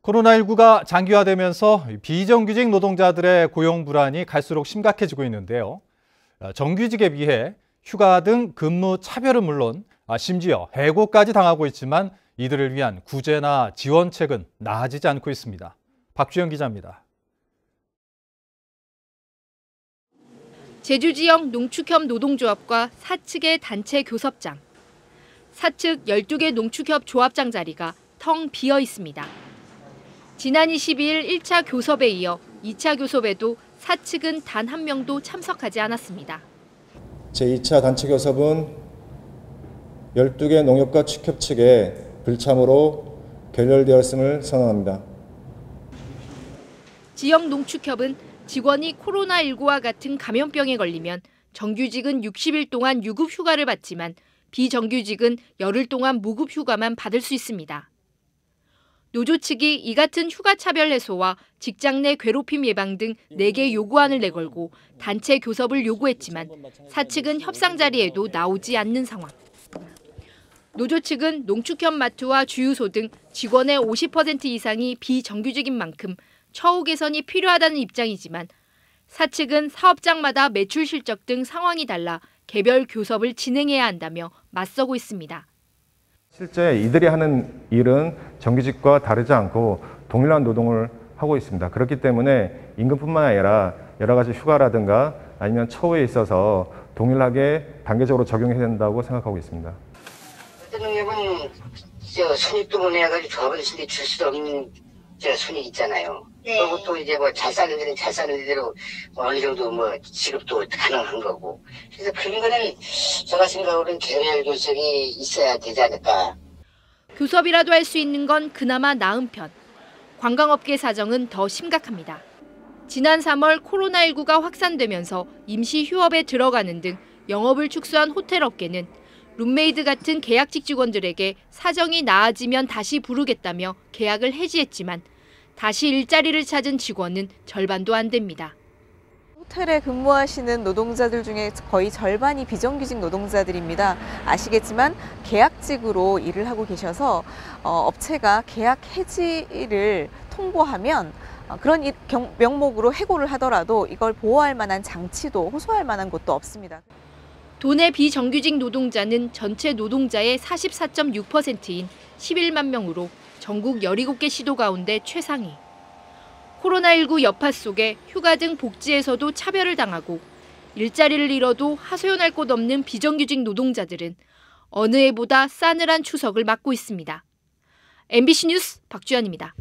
코로나19가 장기화되면서 비정규직 노동자들의 고용 불안이 갈수록 심각해지고 있는데요. 정규직에 비해 휴가 등 근무 차별은 물론 심지어 해고까지 당하고 있지만 이들을 위한 구제나 지원책은 나아지지 않고 있습니다. 박주영 기자입니다. 제주 지역 농축협 노동조합과 사측의 단체 교섭장. 사측 12개 농축협 조합장 자리가 텅 비어 있습니다. 지난 22일 1차 교섭에 이어 2차 교섭에도 사측은 단 한 명도 참석하지 않았습니다. 제2차 단체 교섭은 12개 농협과 축협 측에 불참으로 결렬되었음을 선언합니다. 지역 농축협은 직원이 코로나19와 같은 감염병에 걸리면 정규직은 60일 동안 유급 휴가를 받지만 비정규직은 열흘 동안 무급 휴가만 받을 수 있습니다. 노조 측이 이 같은 휴가 차별 해소와 직장 내 괴롭힘 예방 등 4개 요구안을 내걸고 단체 교섭을 요구했지만 사측은 협상 자리에도 나오지 않는 상황. 노조 측은 농축협 마트와 주유소 등 직원의 50% 이상이 비정규직인 만큼 처우 개선이 필요하다는 입장이지만 사측은 사업장마다 매출 실적 등 상황이 달라 개별 교섭을 진행해야 한다며 맞서고 있습니다. 실제 이들이 하는 일은 정규직과 다르지 않고 동일한 노동을 하고 있습니다. 그렇기 때문에 임금뿐만 아니라 여러 가지 휴가라든가 아니면 처우에 있어서 동일하게 단계적으로 적용해야 된다고 생각하고 있습니다. 농협은 손익 때문에 해가지고 조합을 신경 줄 수 없는 손익 있잖아요. 네. 그리고 또 이제 뭐 잘 사는 데는 잘 사는 데로 어느 정도 지급도 가능한 거고. 그래서 그런 거는 제가 생각으로는 개별 교섭이 있어야 되지 않을까. 교섭이라도 할 수 있는 건 그나마 나은 편. 관광업계 사정은 더 심각합니다. 지난 3월 코로나19가 확산되면서 임시 휴업에 들어가는 등 영업을 축소한 호텔 업계는 룸메이드 같은 계약직 직원들에게 사정이 나아지면 다시 부르겠다며 계약을 해지했지만 다시 일자리를 찾은 직원은 절반도 안 됩니다. 호텔에 근무하시는 노동자들 중에 거의 절반이 비정규직 노동자들입니다. 아시겠지만 계약직으로 일을 하고 계셔서 업체가 계약 해지를 통보하면 그런 명목으로 해고를 하더라도 이걸 보호할 만한 장치도 호소할 만한 곳도 없습니다. 도내 비정규직 노동자는 전체 노동자의 44.6%인 11만 명으로 전국 17개 시도 가운데 최상위. 코로나19 여파 속에 휴가 등 복지에서도 차별을 당하고 일자리를 잃어도 하소연할 곳 없는 비정규직 노동자들은 어느 해보다 싸늘한 추석을 맞고 있습니다. MBC 뉴스 박주연입니다.